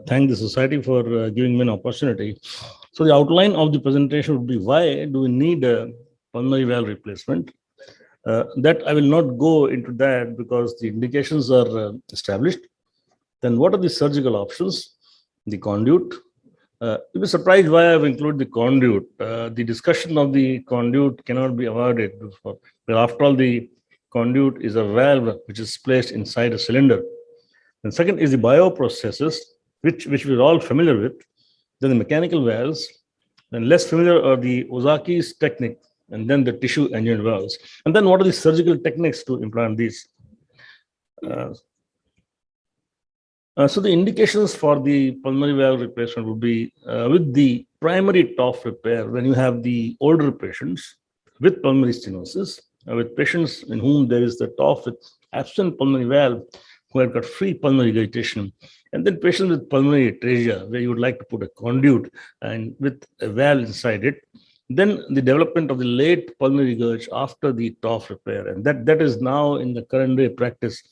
thank the society for giving me an opportunity. So the outline of the presentation would be why do we need a pulmonary valve replacement? That I will not go into that because the indications are established. Then what are the surgical options? The conduit. You'll be surprised why I've included the conduit. The discussion of the conduit cannot be avoided. Well, after all, the conduit is a valve which is placed inside a cylinder. And second is the bioprocesses, which we're all familiar with. Then the mechanical valves. Then less familiar are the Ozaki's technique, and then the tissue engineered valves. And then what are the surgical techniques to implant these? So the indications for the pulmonary valve replacement would be with the primary TOF repair when you have the older patients with pulmonary stenosis, with patients in whom there is the TOF with absent pulmonary valve who have got free pulmonary regurgitation, and then patients with pulmonary atresia where you would like to put a conduit and with a valve inside it. Then the development of the late pulmonary regurg after the TOF repair, and that is now in the current day practice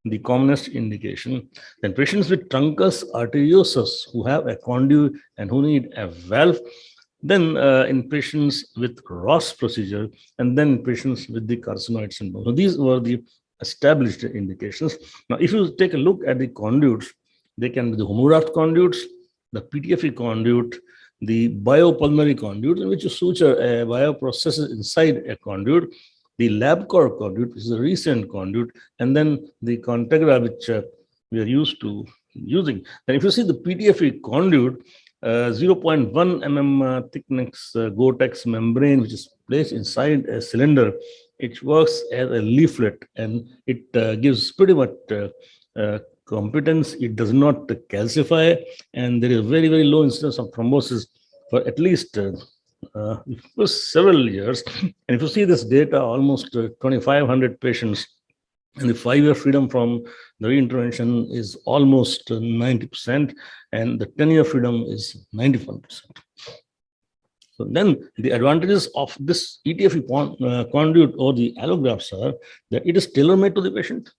the commonest indication. Then patients with truncus arteriosus who have a conduit and who need a valve. Then in patients with Ross procedure, and then patients with the carcinoid syndrome. So these were the established indications. Now, if you take a look at the conduits, they can be the Homura conduits, the PTFE conduit, the biopulmonary conduit, in which you suture a bioprocess inside a conduit, the LabCorp conduit, which is a recent conduit, and then the Contegra, which we are used to using. And if you see the PTFE conduit, 0.1 mm thickness Gore-Tex membrane, which is placed inside a cylinder, it works as a leaflet, and it gives pretty much competence. It does not calcify, and there is a very, very low incidence of thrombosis for at least for several years. And if you see this data, almost 2,500 patients, and the 5-year freedom from the reintervention is almost 90%, and the 10-year freedom is 91%. So then the advantages of this ETFE conduit or the allografts are that it is tailor-made to the patient,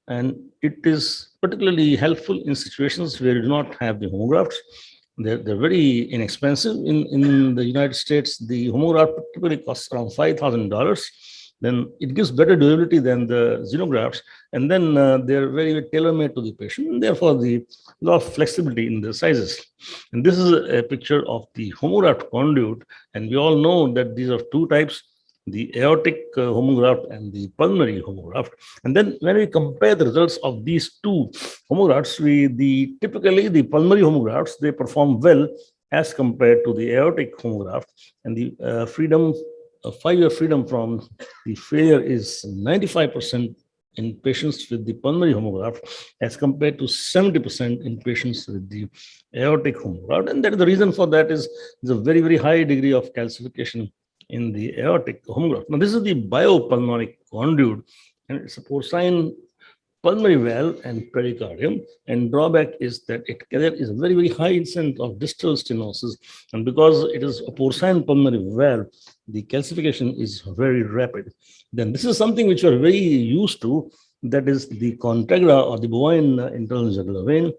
and it is particularly helpful in situations where you do not have the homografts. They're very inexpensive. In the United States, the homograft typically costs around $5,000. Then it gives better durability than the xenografts, and then they're very, very tailor-made to the patient, and therefore the lot of flexibility in the sizes. And this is a picture of the homograft conduit, and we all know that these are two types: the aortic homograft and the pulmonary homograft. And then when we compare the results of these two homografts, typically the pulmonary homografts, they perform well as compared to the aortic homograft, and the freedom, 5-year freedom from the failure is 95% in patients with the pulmonary homograft as compared to 70% in patients with the aortic homograft. And that the reason for that is there's a very, very high degree of calcification in the aortic homograft. Now, this is the biopulmonary conduit, and it's a porcine pulmonary valve and pericardium. And drawback is that there is a very, very high incidence of distal stenosis. And because it is a porcine pulmonary valve, the calcification is very rapid. Then this is something which we are very used to, that is the Contegra or the bovine internal jugular vein.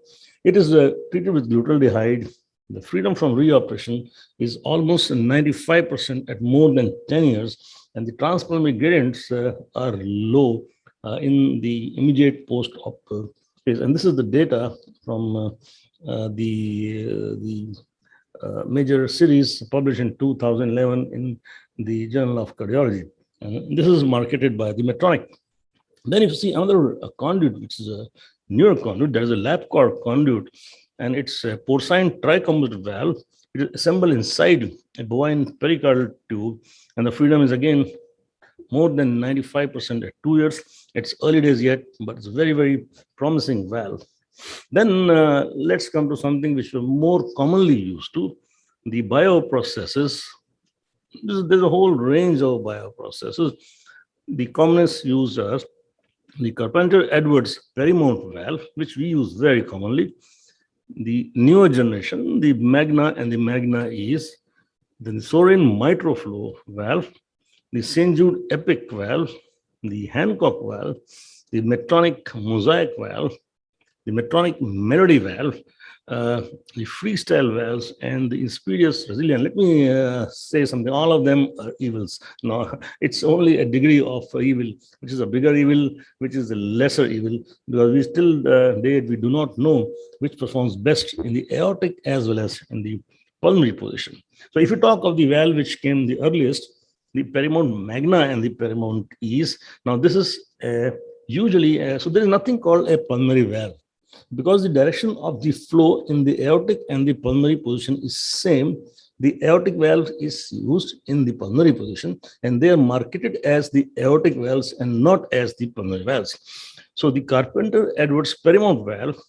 It is treated with glutaldehyde. The freedom from reoperation is almost 95% at more than 10 years, and the transpulmonary gradients are low in the immediate post-op phase. And this is the data from the major series published in 2011 in the Journal of Cardiology. And this is marketed by the Metronic. Then if you see another conduit, which is a newer conduit, there is a LabCorp conduit, and it's a porcine tricomposite valve. It is assembled inside a bovine pericardial tube, and the freedom is again more than 95% at 2 years. It's early days yet, but it's a very, very promising valve. Then let's come to something which we're more commonly used to, the bioprocesses. There's a whole range of bioprocesses. The commonest used are the Carpenter-Edwards Perimount valve, which we use very commonly. The newer generation, the Magna and the Magna Ease, then the Sorin Mitroflow valve, the St. Jude Epic valve, the Hancock valve, the Metronic Mosaic valve, the Metronic Melody valve, the freestyle valves and the inspurious resilient. Let me say something. All of them are evils. No, it's only a degree of evil, which is a bigger evil, which is a lesser evil, because we still date, we do not know which performs best in the aortic as well as in the pulmonary position. So if you talk of the valve which came the earliest, the Paramount Magna and the Paramount Ease. Now this is usually, so there is nothing called a pulmonary valve, because the direction of the flow in the aortic and the pulmonary position is same. The aortic valve is used in the pulmonary position, and they are marketed as the aortic valves and not as the pulmonary valves. So the Carpenter-Edwards Paramount valve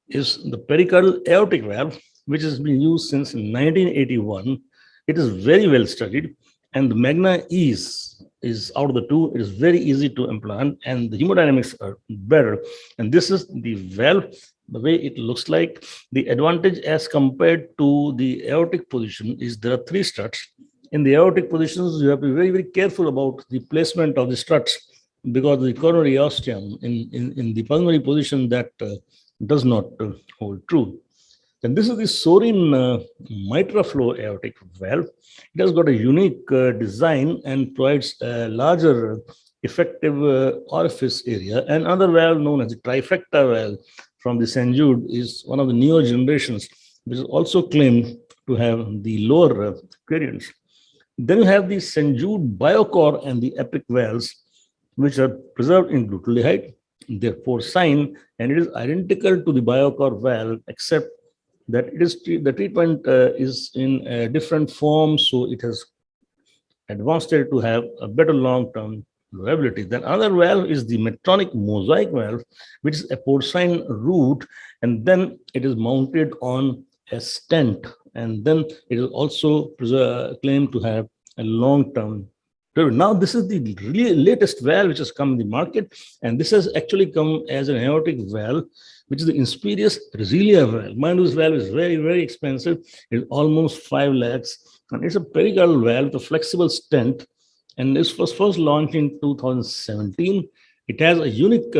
is the pericardial aortic valve, which has been used since 1981. It is very well studied, and the Magna is out of the two. It is very easy to implant, and the hemodynamics are better. And this is the valve, the way it looks like. The advantage as compared to the aortic position is there are three struts. In the aortic positions, you have to be very, very careful about the placement of the struts, because the coronary ostium in the pulmonary position that does not hold true. And this is the Sorin mitra flow aortic valve. It has got a unique design and provides a larger effective orifice area. And another valve known as the trifecta valve from the St. Jude is one of the newer generations, which is also claimed to have the lower gradients. Then you have the St. Jude BioCore and the EPIC valves, which are preserved in glutaldehyde, therefore sign, and it is identical to the BioCore valve, except that it is the treatment is in a different form, so it has advanced it to have a better long-term durability. Then another valve is the Metronic Mosaic valve, which is a porcine root, and then it is mounted on a stent, and then it is also claimed to have a long-term. Now, this is the really latest valve which has come in the market, and this has actually come as an aortic valve, which is the Inspirious Resilia valve. Mind you, this valve is very, very expensive. It's almost 5 lakhs, and it's a pericardial valve with a flexible stent, and this was first launched in 2017. It has a unique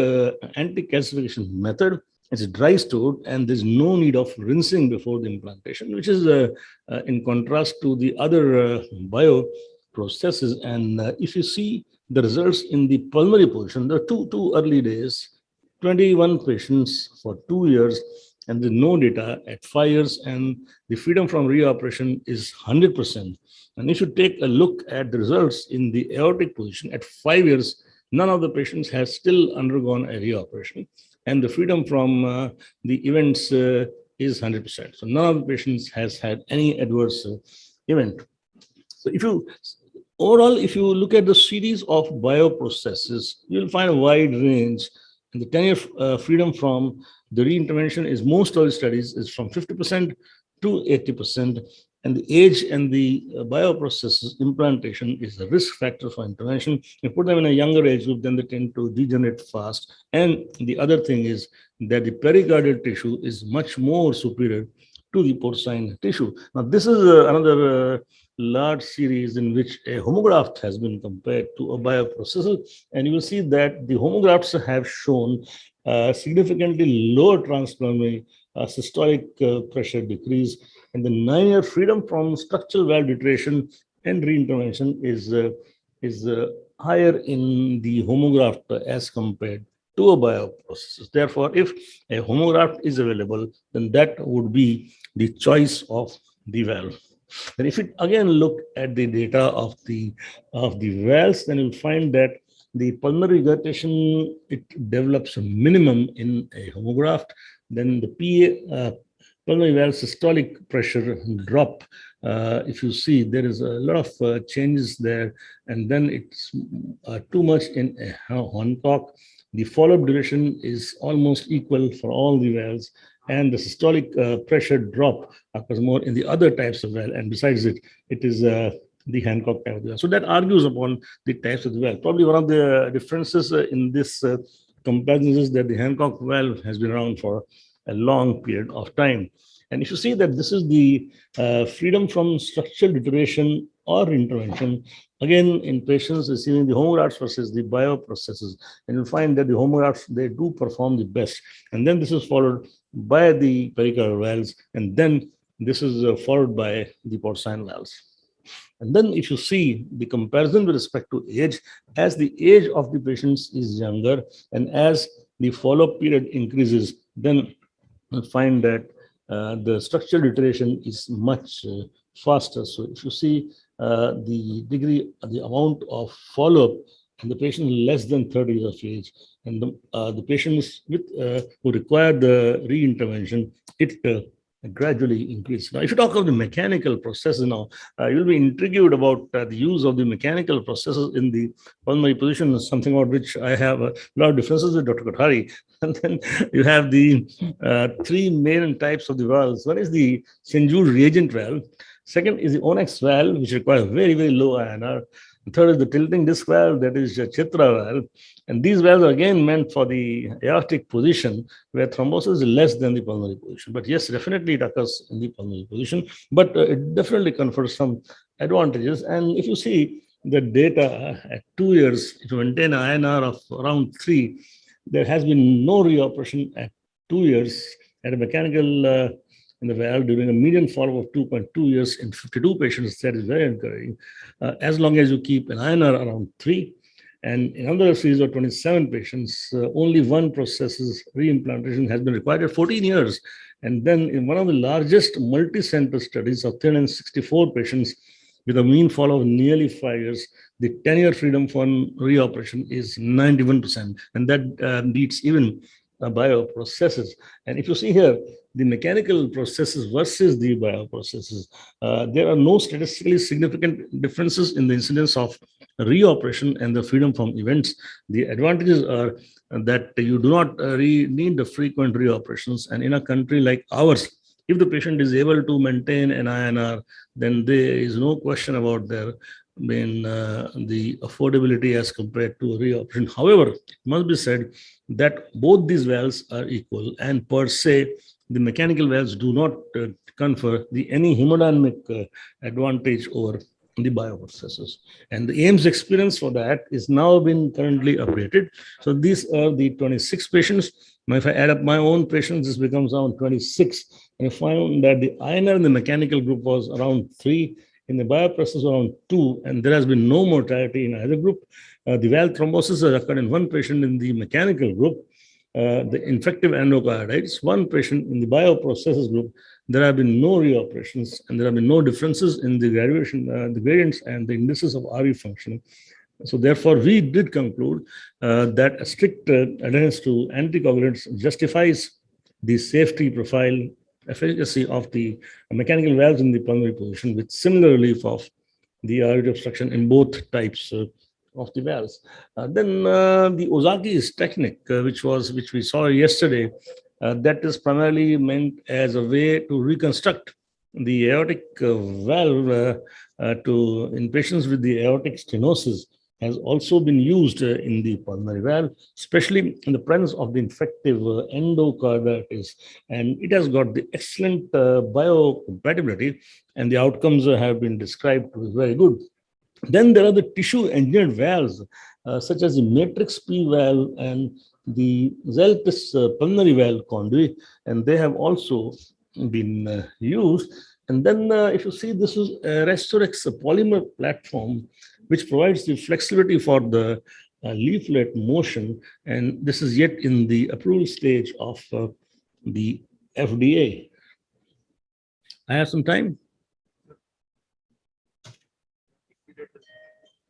anti-calcification method. It's dry stored, and there's no need of rinsing before the implantation, which is in contrast to the other bio processes. And if you see the results in the pulmonary position, the two early days, 21 patients for 2 years, and there's no data at 5 years, and the freedom from reoperation is 100%. And if you take a look at the results in the aortic position at 5 years, none of the patients has still undergone a reoperation, and the freedom from the events is 100%. So none of the patients has had any adverse event. So overall, if you look at the series of bioprocesses, you'll find a wide range. And the 10-year freedom from the reintervention is, most of the studies is from 50% to 80%. And the age and the bioprocesses implantation is a risk factor for intervention. You put them in a younger age group, then they tend to degenerate fast. And the other thing is that the pericardial tissue is much more superior to the porcine tissue. Now, this is another large series in which a homograft has been compared to a bioprocessor, and you will see that the homografts have shown significantly lower transpulmonary systolic pressure decrease, and the 9-year freedom from structural valve deterioration and reintervention is higher in the homograft as compared to a bioprocessor. Therefore, if a homograft is available, then that would be the choice of the valve. And if you again look at the data of the valves, then you'll find that the pulmonary regurgitation, it develops a minimum in a homograft. Then the pulmonary valve systolic pressure drop. If you see, there is a lot of changes there, and then it's too much in a Hancock. The follow-up duration is almost equal for all the valves, and the systolic pressure drop occurs more in the other types of valve, and besides it is the Hancock type of valve. So that argues upon the types of the valve. Probably one of the differences in this comparison is that the Hancock valve has been around for a long period of time. And if you see that this is the freedom from structural deterioration or intervention, again, in patients receiving the homografts versus the bioprocesses, and you'll find that the homografts, they do perform the best. And then this is followed by the pericardial valves, and then this is followed by the porcine valves. And then if you see the comparison with respect to age, as the age of the patients is younger and as the follow-up period increases, then you'll find that the structural deterioration is much faster. So if you see the degree, the amount of follow-up and the patient less than 30 years of age, and the patients with who require the re-intervention, it gradually increase. Now, if you talk of the mechanical processes now, you'll be intrigued about the use of the mechanical processes in the pulmonary position, something about which I have a lot of differences with Dr. Kothari. And then you have the three main types of the valves. One is the St. Jude reagent valve. Second is the Onyx valve, which requires very, very low INR. The third is the tilting disc valve, that is Chitra valve. And these valves are again meant for the aortic position where thrombosis is less than the pulmonary position. But yes, definitely it occurs in the pulmonary position, but it definitely confers some advantages. And if you see the data at 2 years, if you maintain an INR of around 3, there has been no reoperation at 2 years at a mechanical in the valve during a median follow-up of 2.2 years in 52 patients. That is very encouraging. As long as you keep an INR around 3, and in another series of 27 patients, only one process's reimplantation has been required at 14 years. And then in one of the largest multi-center studies of 364 patients with a mean follow of nearly 5 years, the 10-year freedom from reoperation is 91%. And that beats even bioprocesses. And if you see here, the mechanical processes versus the bioprocesses, there are no statistically significant differences in the incidence of reoperation and the freedom from events. The advantages are that you do not need the frequent reoperations. And in a country like ours, if the patient is able to maintain an INR, then there is no question about their the affordability as compared to a reoperation. However, it must be said that both these valves are equal, and per se, the mechanical valves do not confer any hemodynamic advantage over the bioprocesses. And the AIMS experience for that is now been currently updated. So these are the 26 patients. Now, if I add up my own patients, this becomes around 26. And I found that the INR in the mechanical group was around 3, in the bioprocess around 2, and there has been no mortality in either group. The valve thrombosis has occurred in one patient in the mechanical group, the infective endocarditis, one patient in the bioprocesses group. There have been no reoperations, and there have been no differences in the graduation, the gradients and the indices of RV functioning. So therefore, we did conclude that a strict adherence to anticoagulants justifies the safety profile, efficacy of the mechanical valves in the pulmonary position with similar relief of the aortic obstruction in both types of the valves. Then the Ozaki's technique, which we saw yesterday, that is primarily meant as a way to reconstruct the aortic valve in patients with the aortic stenosis, has also been used in the pulmonary valve, especially in the presence of the infective endocarditis. And it has got the excellent biocompatibility, and the outcomes have been described to be very good. Then there are the tissue engineered valves, such as the Matrix P valve and the Zeltis pulmonary valve conduit, and they have also been used. And then if you see, this is a Restorex polymer platform, which provides the flexibility for the leaflet motion. And this is yet in the approval stage of the FDA. I have some time.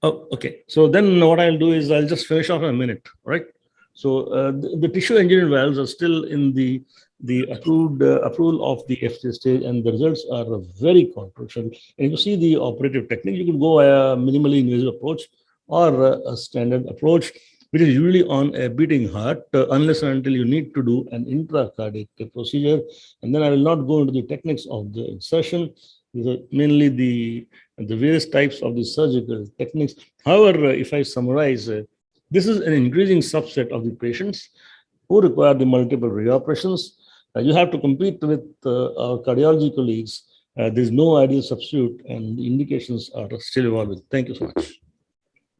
Oh, okay. So then what I'll do is I'll just finish off in a minute, right? So the tissue engineered valves are still in the approved approval of the FDA stage, and the results are very controversial. And you see the operative technique, you can go a minimally invasive approach or a standard approach, which is usually on a beating heart, unless and until you need to do an intracardiac procedure. And then I will not go into the techniques of the insertion. These are mainly the various types of the surgical techniques. However, if I summarize, this is an increasing subset of the patients who require the multiple reoperations. You have to compete with our cardiology colleagues. There's no ideal substitute, and the indications are still evolving. Thank you so much.